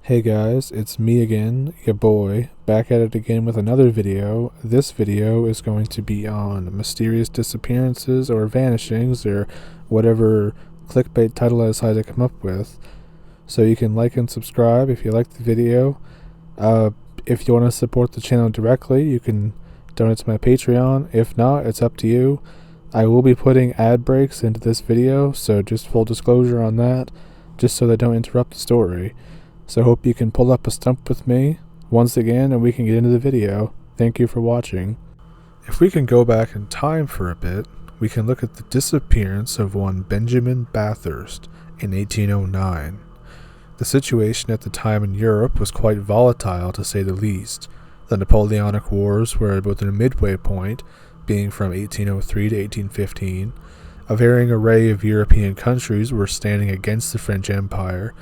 Hey guys, it's me again, your boy, back at it again with another video. This video is going to be on mysterious disappearances or vanishings or whatever clickbait title I decide to come up with. So you can like and subscribe if you like the video. If you want to support the channel directly, you can donate to my Patreon. If not, it's up to you. I will be putting ad breaks into this video, so just full disclosure on that, just so they don't interrupt the story. So I hope you can pull up a stump with me once again and we can get into the video. Thank you for watching. If we can go back in time for a bit, we can look at the disappearance of one Benjamin Bathurst in 1809. The situation at the time in Europe was quite volatile, to say the least. The Napoleonic Wars were about their midway point, being from 1803 to 1815. A varying array of European countries were standing against the French Empire.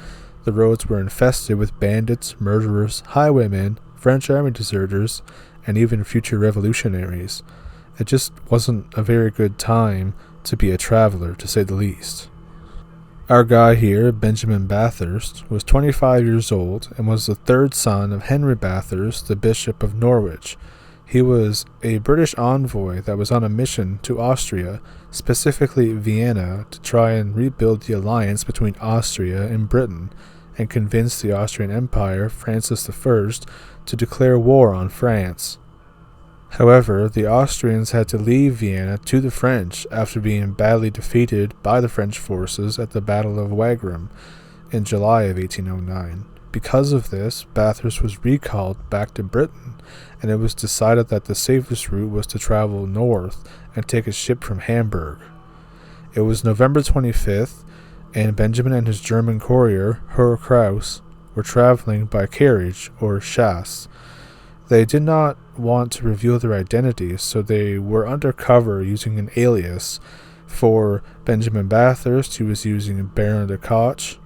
The roads were infested with bandits, murderers, highwaymen, French army deserters, and even future revolutionaries. It just wasn't a very good time to be a traveler, to say the least. Our guy here, Benjamin Bathurst, was 25 years old and was the third son of Henry Bathurst, the Bishop of Norwich. He was a British envoy that was on a mission to Austria, specifically Vienna, to try and rebuild the alliance between Austria and Britain, and convince the Austrian Empire, Francis I, to declare war on France. However, the Austrians had to leave Vienna to the French after being badly defeated by the French forces at the Battle of Wagram in July of 1809. Because of this, Bathurst was recalled back to Britain, and it was decided that the safest route was to travel north and take a ship from Hamburg. It was November 25th, and Benjamin and his German courier, Herr Kraus, were traveling by carriage, or chasse. They did not want to reveal their identities, so they were undercover using an alias. For Benjamin Bathurst, he was using Baron de Koch,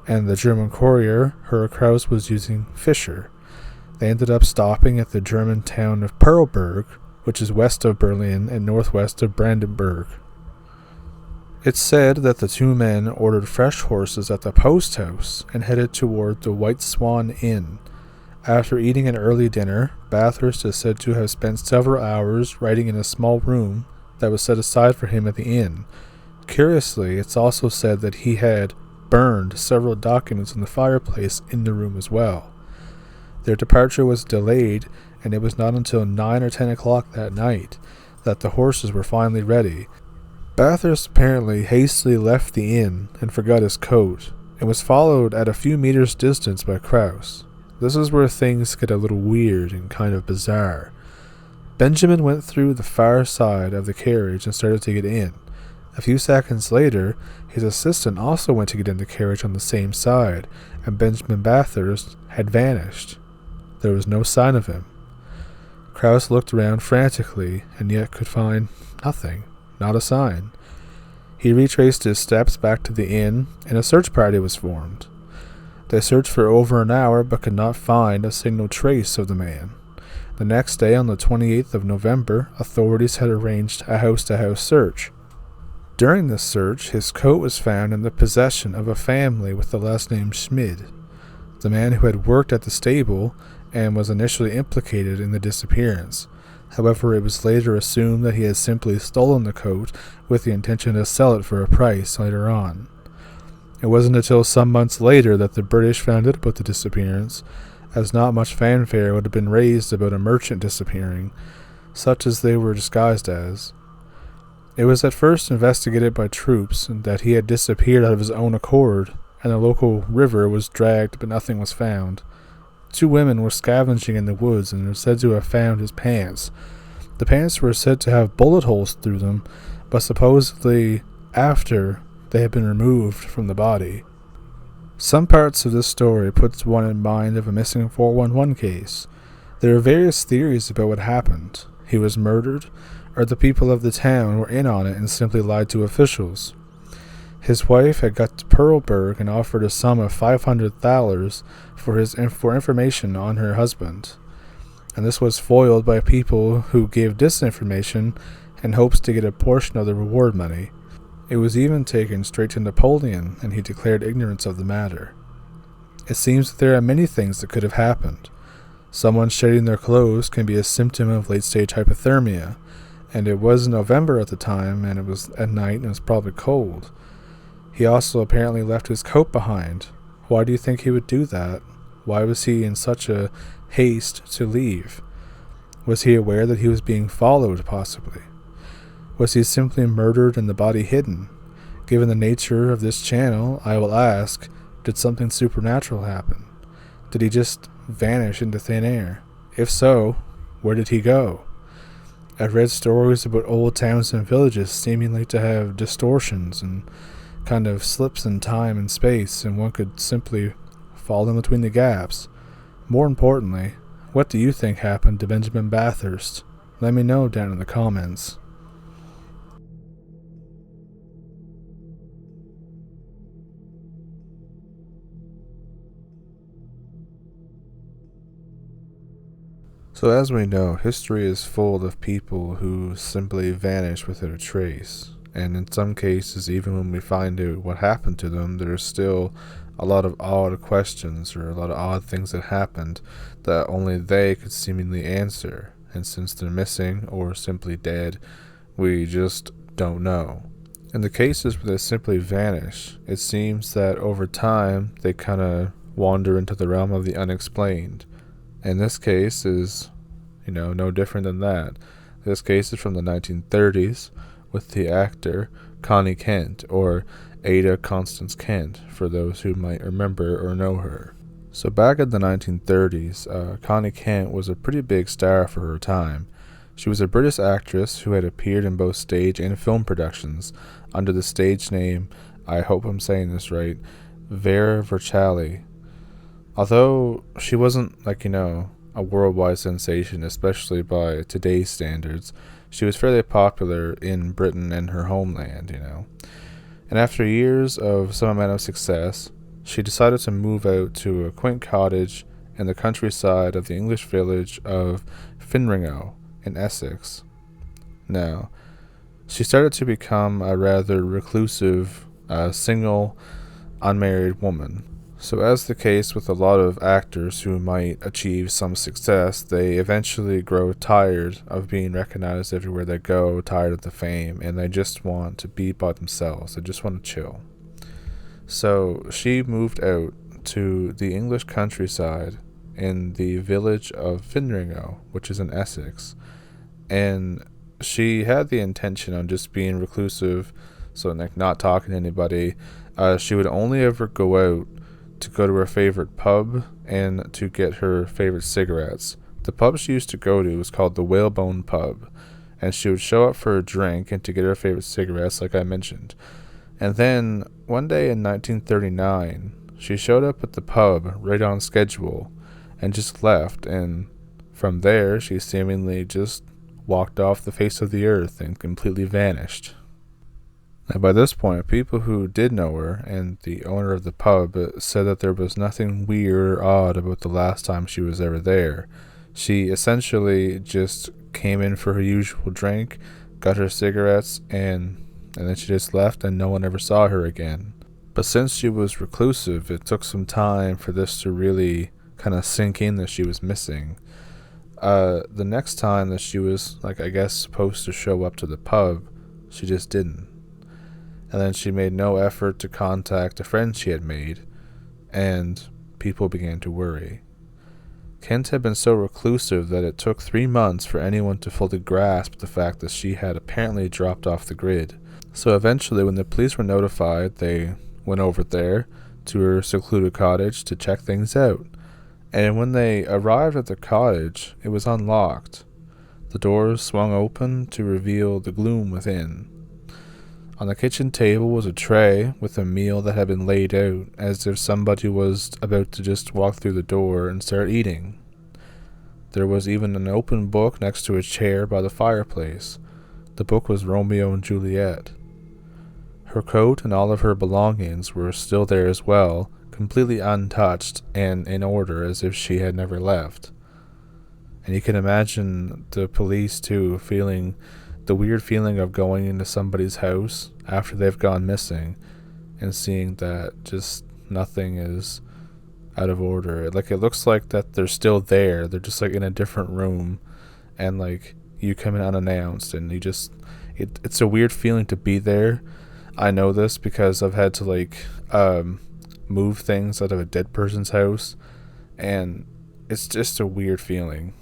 and the German courier, Herr Kraus, was using Fischer. They ended up stopping at the German town of Perlberg, which is west of Berlin and northwest of Brandenburg. It's said that the two men ordered fresh horses at the post house and headed toward the White Swan Inn. After eating an early dinner, Bathurst is said to have spent several hours writing in a small room that was set aside for him at the inn. Curiously, it's also said that he had burned several documents in the fireplace in the room as well. Their departure was delayed, and it was not until 9 or 10 o'clock that night that the horses were finally ready. Bathurst apparently hastily left the inn and forgot his coat, and was followed at a few meters' distance by Kraus. This is where things get a little weird and kind of bizarre. Benjamin went through the far side of the carriage and started to get in. A few seconds later, his assistant also went to get in the carriage on the same side, and Benjamin Bathurst had vanished. There was no sign of him. Kraus looked around frantically, and yet could find nothing, not a sign. He retraced his steps back to the inn, and a search party was formed. They searched for over an hour, but could not find a single trace of the man. The next day, on the 28th of November, authorities had arranged a house-to-house search. During this search, his coat was found in the possession of a family with the last name Schmid, the man who had worked at the stable and was initially implicated in the disappearance. However, it was later assumed that he had simply stolen the coat with the intention to sell it for a price later on. It wasn't until some months later that the British found out about the disappearance, as not much fanfare would have been raised about a merchant disappearing, such as they were disguised as. It was at first investigated by troops that he had disappeared out of his own accord, and the local river was dragged, but nothing was found. 2 women were scavenging in the woods and were said to have found his pants. The pants were said to have bullet holes through them, but supposedly after they had been removed from the body. Some parts of this story puts one in mind of a missing 411 case. There are various theories about what happened. He was murdered, or the people of the town were in on it and simply lied to officials. His wife had got to Perlberg and offered a sum of $500 for information on her husband, and this was foiled by people who gave disinformation in hopes to get a portion of the reward money. It was even taken straight to Napoleon, and he declared ignorance of the matter. It seems that there are many things that could have happened. Someone shedding their clothes can be a symptom of late-stage hypothermia, and it was November at the time, and it was at night, and it was probably cold. He also apparently left his coat behind. Why do you think he would do that? Why was he in such a haste to leave? Was he aware that he was being followed, possibly? Was he simply murdered and the body hidden? Given the nature of this channel, I will ask, did something supernatural happen? Did he just vanish into thin air? If so, where did he go? I've read stories about old towns and villages seemingly to have distortions and kind of slips in time and space, and one could simply fall in between the gaps. More importantly, what do you think happened to Benjamin Bathurst? Let me know down in the comments. So as we know, history is full of people who simply vanish without a trace. And in some cases, even when we find out what happened to them, there's still a lot of odd questions or a lot of odd things that happened that only they could seemingly answer. And since they're missing or simply dead, we just don't know. In the cases where they simply vanish, it seems that over time they kind of wander into the realm of the unexplained. And this case is, no different than that. This case is from the 1930s with the actor Connie Kent, or Ada Constance Kent, for those who might remember or know her. So back in the 1930s, Connie Kent was a pretty big star for her time. She was a British actress who had appeared in both stage and film productions under the stage name, I hope I'm saying this right, Vera Vercelli. Although she wasn't a worldwide sensation, especially by today's standards, she was fairly popular in Britain and her homeland, And after years of some amount of success, she decided to move out to a quaint cottage in the countryside of the English village of Finringo in Essex. Now, she started to become a rather reclusive, single, unmarried woman. So as the case with a lot of actors who might achieve some success, they eventually grow tired of being recognized everywhere they go, tired of the fame, and they just want to be by themselves. They just want to chill. So she moved out to the English countryside in the village of Finringo, which is in Essex, and she had the intention on just being reclusive, so not talking to anybody. She would only ever go out to go to her favorite pub and to get her favorite cigarettes. The pub she used to go to was called the Whalebone Pub, and she would show up for a drink and to get her favorite cigarettes, like I mentioned. And then, one day in 1939, she showed up at the pub right on schedule and just left, and from there, she seemingly just walked off the face of the earth and completely vanished. Now, by this point, people who did know her and the owner of the pub said that there was nothing weird or odd about the last time she was ever there. She essentially just came in for her usual drink, got her cigarettes, and then she just left and no one ever saw her again. But since she was reclusive, it took some time for this to really kind of sink in that she was missing. The next time that she was, supposed to show up to the pub, she just didn't. And then she made no effort to contact a friend she had made, and people began to worry. Kent had been so reclusive that it took 3 months for anyone to fully grasp the fact that she had apparently dropped off the grid. So eventually, when the police were notified, they went over there to her secluded cottage to check things out. And when they arrived at the cottage, it was unlocked. The doors swung open to reveal the gloom within. On the kitchen table was a tray with a meal that had been laid out as if somebody was about to just walk through the door and start eating. There was even an open book next to a chair by the fireplace. The book was Romeo and Juliet. Her coat and all of her belongings were still there as well, completely untouched and in order as if she had never left. And you can imagine the police too feeling the weird feeling of going into somebody's house after they've gone missing and seeing that just nothing is out of order. Like, it looks like that they're still there. They're just like in a different room, and like you come in unannounced, and you just it's a weird feeling to be there. I know this because I've had to like move things out of a dead person's house, and it's just a weird feeling.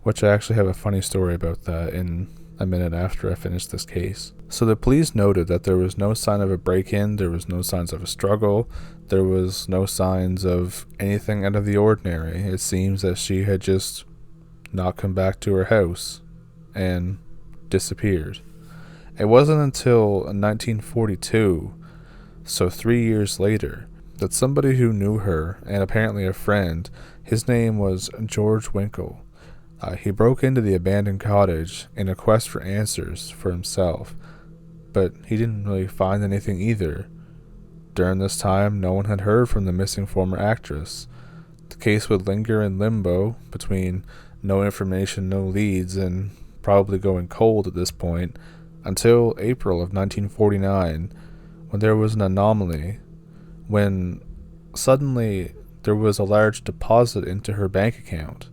Which I actually have a funny story about that in a minute after I finish this case. So the police noted that there was no sign of a break-in, there was no signs of a struggle, there was no signs of anything out of the ordinary. It seems that she had just not come back to her house and disappeared. It wasn't until 1942, so 3 years later, that somebody who knew her, and apparently a friend, his name was George Winkle. He broke into the abandoned cottage in a quest for answers for himself, but he didn't really find anything either. During this time, no one had heard from the missing former actress. The case would linger in limbo between no information, no leads, and probably going cold at this point, until April of 1949, when there was an anomaly, when suddenly there was a large deposit into her bank account.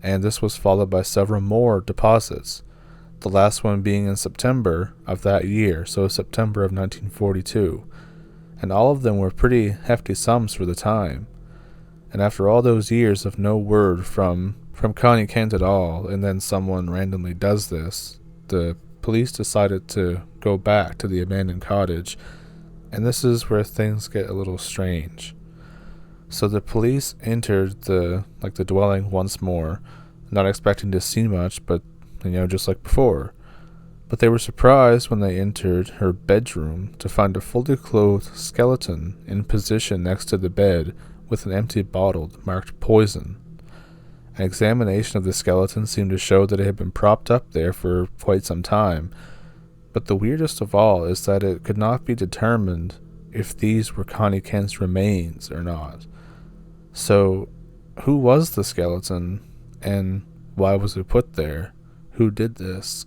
And this was followed by several more deposits, the last one being in September of that year, so September of 1942, and all of them were pretty hefty sums for the time. And after all those years of no word from Connie Kent at all, and then someone randomly does this, the police decided to go back to the abandoned cottage, and this is where things get a little strange. So the police entered the dwelling once more, not expecting to see much, but just like before. But they were surprised when they entered her bedroom to find a fully clothed skeleton in position next to the bed with an empty bottle marked poison. An examination of the skeleton seemed to show that it had been propped up there for quite some time, but the weirdest of all is that it could not be determined if these were Connie Kent's remains or not. So, who was the skeleton, and why was it put there? Who did this?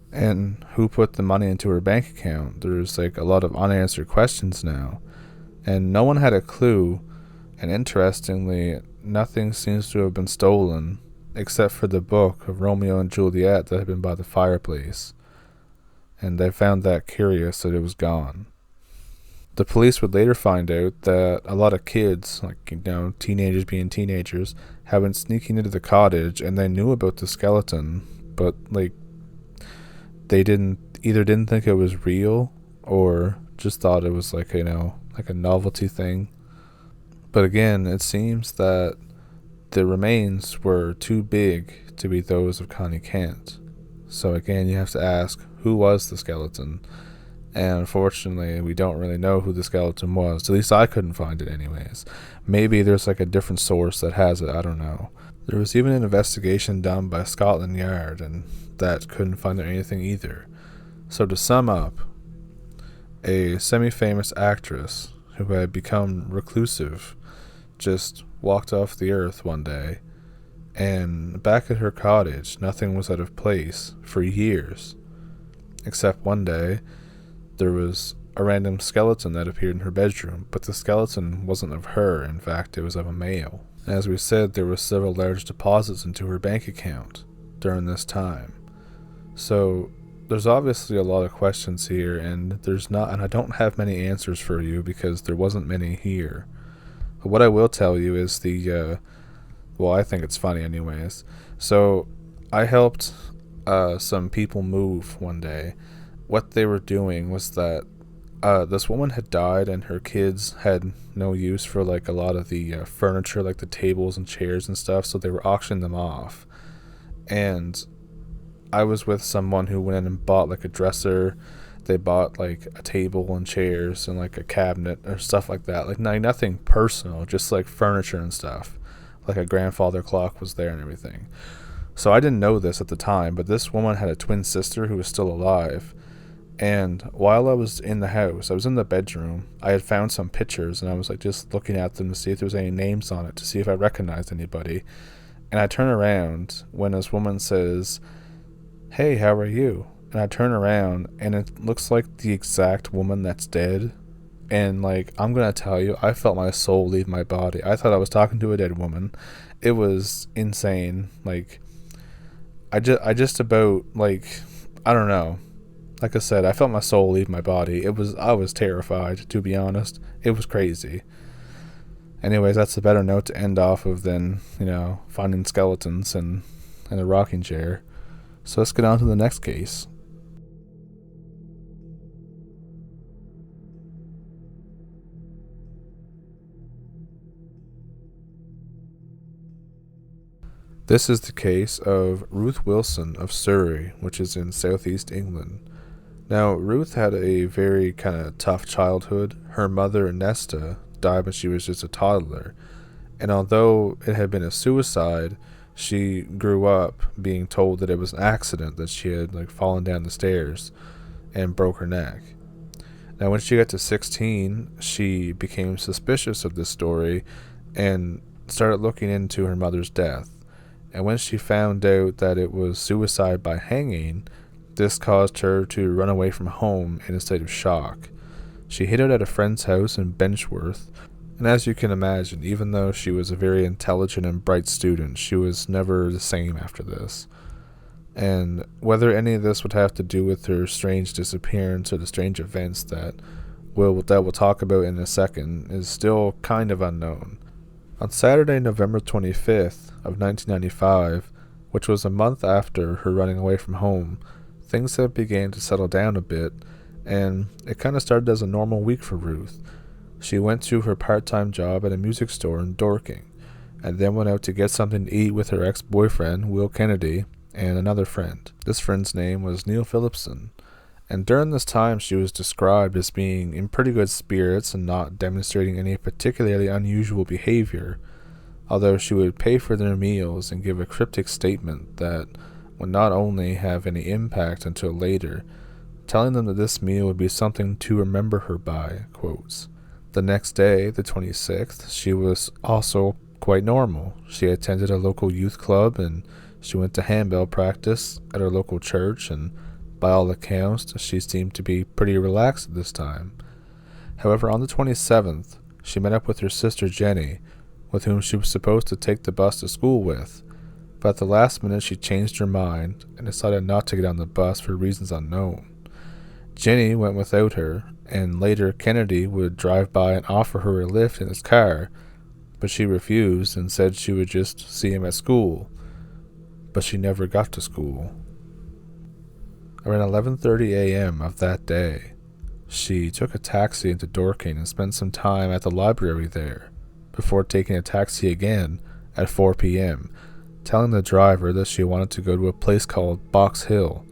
And who put the money into her bank account? There's a lot of unanswered questions now, and no one had a clue, and interestingly, nothing seems to have been stolen, except for the book of Romeo and Juliet that had been by the fireplace, and they found that curious that it was gone. The police would later find out that a lot of kids, teenagers being teenagers, had been sneaking into the cottage, and they knew about the skeleton, but they didn't think it was real, or just thought it was like a novelty thing. But again, it seems that the remains were too big to be those of Connie Kent. So again, you have to ask, who was the skeleton? And unfortunately, we don't really know who the skeleton was. At least I couldn't find it anyways. Maybe there's a different source that has it, I don't know. There was even an investigation done by Scotland Yard, and that couldn't find out anything either. So to sum up, a semi-famous actress who had become reclusive just walked off the earth one day, and back at her cottage, nothing was out of place for years. Except one day, there was a random skeleton that appeared in her bedroom, but the skeleton wasn't of her. In fact, it was of a male. As we said, there were several large deposits into her bank account during this time. So there's obviously a lot of questions here, and I don't have many answers for you because there wasn't many here. But what I will tell you is I think it's funny anyways. So I helped some people move one day. What they were doing was that this woman had died, and her kids had no use for a lot of the furniture, like the tables and chairs and stuff, so they were auctioning them off. And I was with someone who went in and bought a dresser. They bought a table and chairs and a cabinet or stuff like that. Nothing personal, just furniture and stuff. A grandfather clock was there and everything. So I didn't know this at the time, but this woman had a twin sister who was still alive. And while I was in the house, I was in the bedroom, I had found some pictures, and I was just looking at them to see if there was any names on it, to see if I recognized anybody. And I turn around when this woman says, "Hey, how are you?" And I turn around, and it looks like the exact woman that's dead. And, like, I'm gonna tell you, I felt my soul leave my body. I thought I was talking to a dead woman. It was insane. Like, I just about, like, I don't know. Like I said, I felt my soul leave my body. I was terrified, to be honest. It was crazy. Anyways, that's a better note to end off of than, finding skeletons in a rocking chair. So let's get on to the next case. This is the case of Ruth Wilson of Surrey, which is in southeast England. Now, Ruth had a very kind of tough childhood. Her mother, Nesta, died when she was just a toddler. And although it had been a suicide, she grew up being told that it was an accident, that she had fallen down the stairs and broke her neck. Now, when she got to 16, she became suspicious of this story and started looking into her mother's death. And when she found out that it was suicide by hanging, this caused her to run away from home in a state of shock. She hid out at a friend's house in Benchworth, and as you can imagine, even though she was a very intelligent and bright student, she was never the same after this. And whether any of this would have to do with her strange disappearance or the strange events that we'll talk about in a second is still kind of unknown. On Saturday, November 25th of 1995, which was a month after her running away from home, things had began to settle down a bit, and it kind of started as a normal week for Ruth. She went to her part-time job at a music store in Dorking, and then went out to get something to eat with her ex-boyfriend, Will Kennedy, and another friend. This friend's name was Neil Phillipson, and during this time she was described as being in pretty good spirits and not demonstrating any particularly unusual behavior, although she would pay for their meals and give a cryptic statement that would not only have any impact until later, telling them that this meal would be something to remember her by, quotes. The next day, the 26th, she was also quite normal. She attended a local youth club and she went to handbell practice at her local church, and by all accounts, she seemed to be pretty relaxed at this time. However, on the 27th, she met up with her sister Jenny, with whom she was supposed to take the bus to school with, but at the last minute she changed her mind and decided not to get on the bus for reasons unknown. Jenny went without her, and later Kennedy would drive by and offer her a lift in his car, but she refused and said she would just see him at school. But she never got to school. Around 11:30 a.m. of that day, she took a taxi into Dorking and spent some time at the library there, before taking a taxi again at 4 p.m., telling the driver that she wanted to go to a place called Box Hill,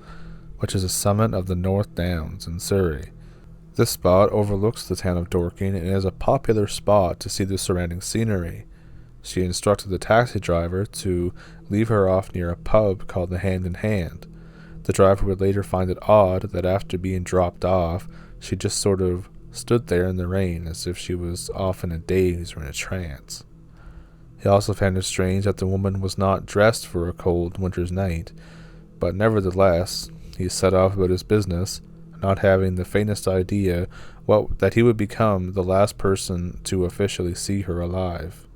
which is a summit of the North Downs in Surrey. This spot overlooks the town of Dorking and is a popular spot to see the surrounding scenery. She instructed the taxi driver to leave her off near a pub called the Hand in Hand. The driver would later find it odd that after being dropped off, she just sort of stood there in the rain as if she was off in a daze or in a trance. He also found it strange that the woman was not dressed for a cold winter's night, but nevertheless, he set off about his business, not having the faintest idea that he would become the last person to officially see her alive.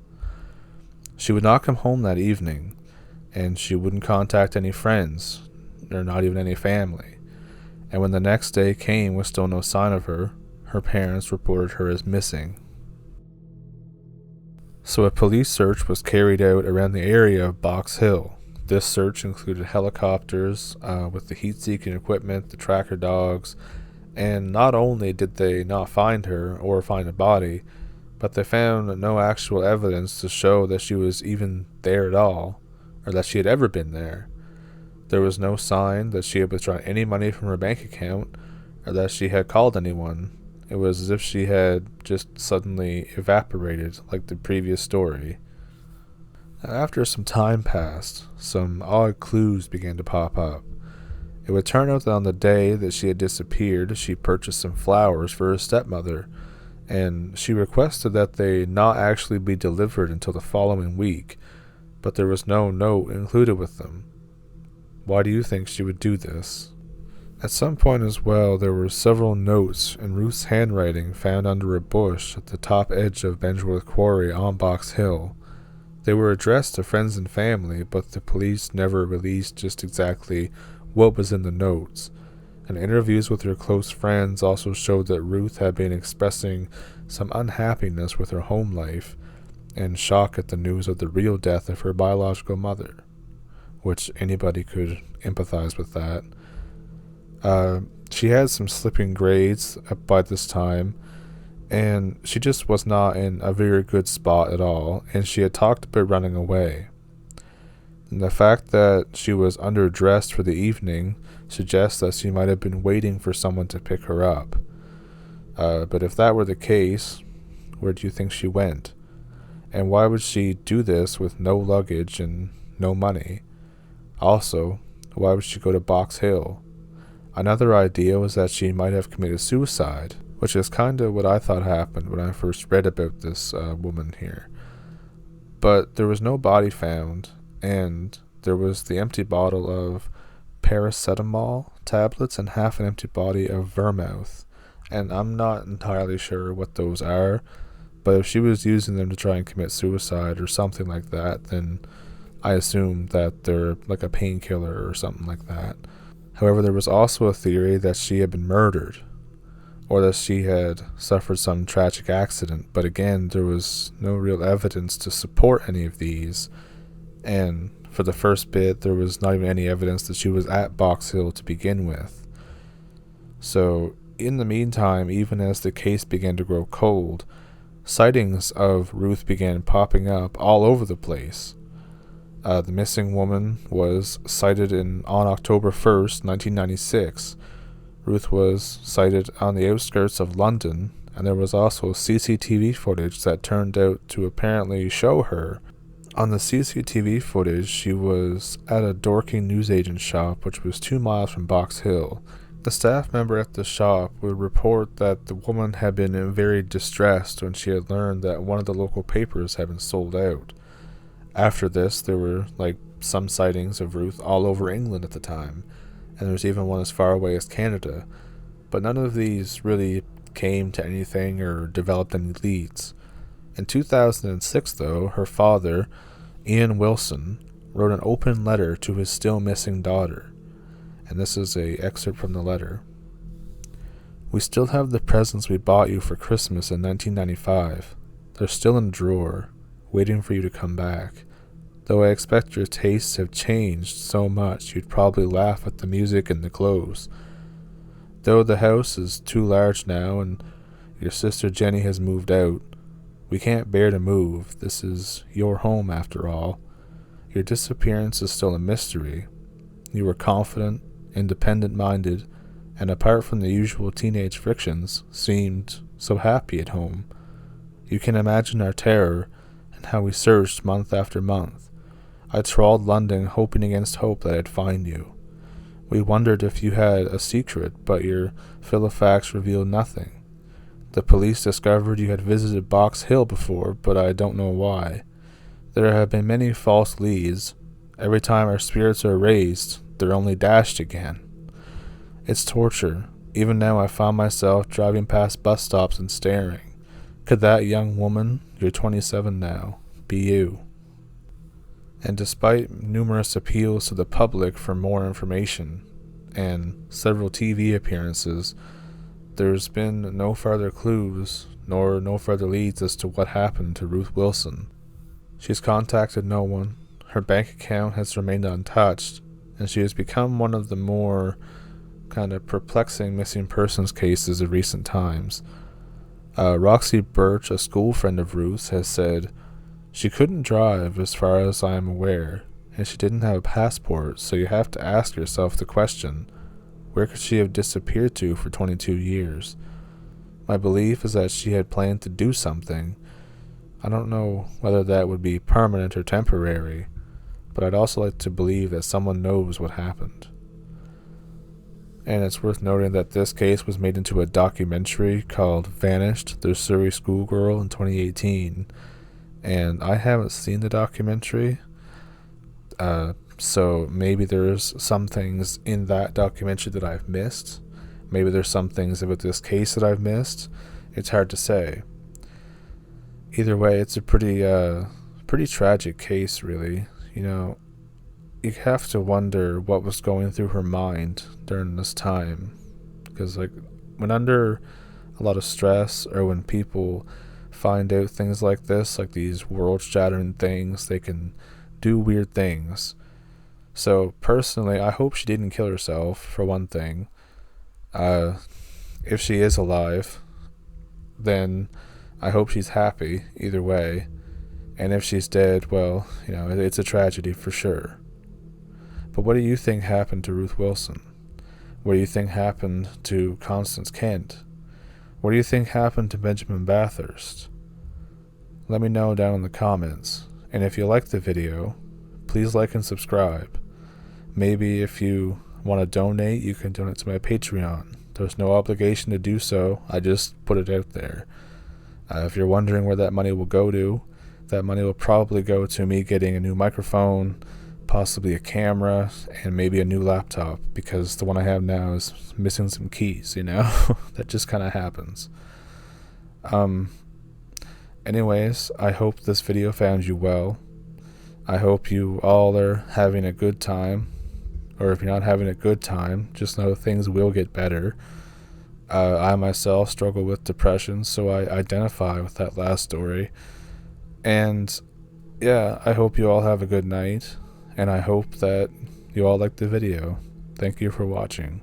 She would not come home that evening, and she wouldn't contact any friends, or not even any family. And when the next day came with still no sign of her, her parents reported her as missing. So a police search was carried out around the area of Box Hill. This search included helicopters with the heat-seeking equipment, the tracker dogs, and not only did they not find her or find a body, but they found no actual evidence to show that she was even there at all, or that she had ever been there. There was no sign that she had withdrawn any money from her bank account, or that she had called anyone. It was as if she had just suddenly evaporated, like the previous story. After some time passed, some odd clues began to pop up. It would turn out that on the day that she had disappeared, she purchased some flowers for her stepmother, and she requested that they not actually be delivered until the following week, but there was no note included with them. Why do you think she would do this? At some point as well, there were several notes in Ruth's handwriting found under a bush at the top edge of Benjaworth Quarry on Box Hill. They were addressed to friends and family, but the police never released just exactly what was in the notes. And interviews with her close friends also showed that Ruth had been expressing some unhappiness with her home life and shock at the news of the real death of her biological mother, which anybody could empathize with that. She had some slipping grades by this time, and she just was not in a very good spot at all, and she had talked about running away. And the fact that she was underdressed for the evening suggests that she might have been waiting for someone to pick her up. But if that were the case, where do you think she went? And why would she do this with no luggage and no money? Also, why would she go to Box Hill? Another idea was that she might have committed suicide, which is kind of what I thought happened when I first read about this woman here. But there was no body found, and there was the empty bottle of paracetamol tablets and half an empty bottle of vermouth. And I'm not entirely sure what those are, but if she was using them to try and commit suicide or something like that, then I assume that they're like a painkiller or something like that. However, there was also a theory that she had been murdered, or that she had suffered some tragic accident, but again, there was no real evidence to support any of these, and for the first bit, there was not even any evidence that she was at Box Hill to begin with. So, in the meantime, even as the case began to grow cold, sightings of Ruth began popping up all over the place. The missing woman was sighted on October 1st, 1996. Ruth was sighted on the outskirts of London, and there was also CCTV footage that turned out to apparently show her. On the CCTV footage, she was at a Dorking newsagent shop, which was 2 miles from Box Hill. The staff member at the shop would report that the woman had been very distressed when she had learned that one of the local papers had been sold out. After this, there were some sightings of Ruth all over England at the time, and there was even one as far away as Canada, but none of these really came to anything or developed any leads. In 2006, though, her father, Ruth Wilson, wrote an open letter to his still missing daughter, and this is an excerpt from the letter. "We still have the presents we bought you for Christmas in 1995. They're still in a drawer, waiting for you to come back. Though I expect your tastes have changed so much you'd probably laugh at the music and the clothes. Though the house is too large now and your sister Jenny has moved out, we can't bear to move. This is your home after all. Your disappearance is still a mystery. You were confident, independent-minded, and apart from the usual teenage frictions, seemed so happy at home. You can imagine our terror and how we searched month after month. I trawled London hoping against hope that I'd find you. We wondered if you had a secret, but your fill of facts revealed nothing. The police discovered you had visited Box Hill before, but I don't know why. There have been many false leads. Every time our spirits are raised, they're only dashed again. It's torture. Even now I found myself driving past bus stops and staring. Could that young woman, you're 27 now, be you?" And despite numerous appeals to the public for more information and several TV appearances, there's been no further clues nor no further leads as to what happened to Ruth Wilson. She's contacted no one, her bank account has remained untouched, and she has become one of the more kind of perplexing missing persons cases of recent times. Roxy Birch, a school friend of Ruth's, has said, "She couldn't drive as far as I am aware, and she didn't have a passport, so you have to ask yourself the question, where could she have disappeared to for 22 years? My belief is that she had planned to do something. I don't know whether that would be permanent or temporary, but I'd also like to believe that someone knows what happened." And it's worth noting that this case was made into a documentary called Vanished, the Surrey Schoolgirl in 2018. And I haven't seen the documentary. So maybe there's some things in that documentary that I've missed. Maybe there's some things about this case that I've missed. It's hard to say. Either way, it's a pretty tragic case, really. You have to wonder what was going through her mind during this time. Because, when under a lot of stress, or when people find out things like this, like these world-shattering things, they can do weird things. So, personally, I hope she didn't kill herself, for one thing. If she is alive, then I hope she's happy, either way. And if she's dead, well, it's a tragedy for sure. But what do you think happened to Ruth Wilson? What do you think happened to Constance Kent? What do you think happened to Benjamin Bathurst? Let me know down in the comments. And if you liked the video, please like and subscribe. Maybe if you want to donate, you can donate to my Patreon. There's no obligation to do so. I just put it out there. If you're wondering where that money will go to, that money will probably go to me getting a new microphone, possibly a camera, and maybe a new laptop, because the one I have now is missing some keys, That just kind of happens. Anyways, I hope this video found you well. I hope you all are having a good time. Or if you're not having a good time, just know things will get better. I myself struggle with depression, so I identify with that last story. And yeah, I hope you all have a good night, and I hope that you all liked the video. Thank you for watching.